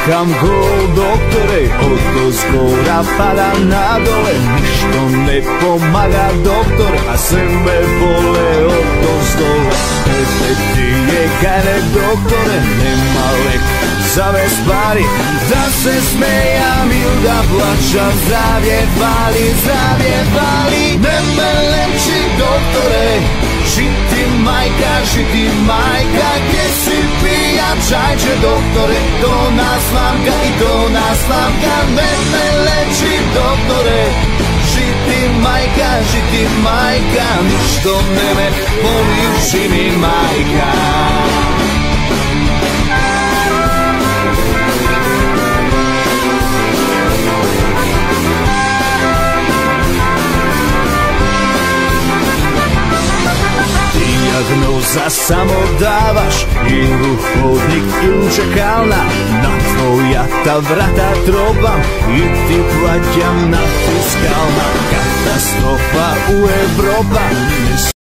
Čakám gól, doktore, od skora pada na dole. Ništo nepomáha, doktor, a sebe bole od dole. Tebe ti je kajne, doktore, nema lek za bez pari. Da se smeja, milda plača, zdravje fali, zdravje fali. Neme leči, doktore, žiti majka, gdje si pija čajče, doktore, to nas slamka i to nas slamka. Neme leči, doktore, žiti majka, ništo neme boli uši mi majka. Diagnoza samo dávaš, ili chodnik, ili čekalna. Na tvoja ta vrata trobam i ti plaćam na fiskalna. Katastrofa u Evropa.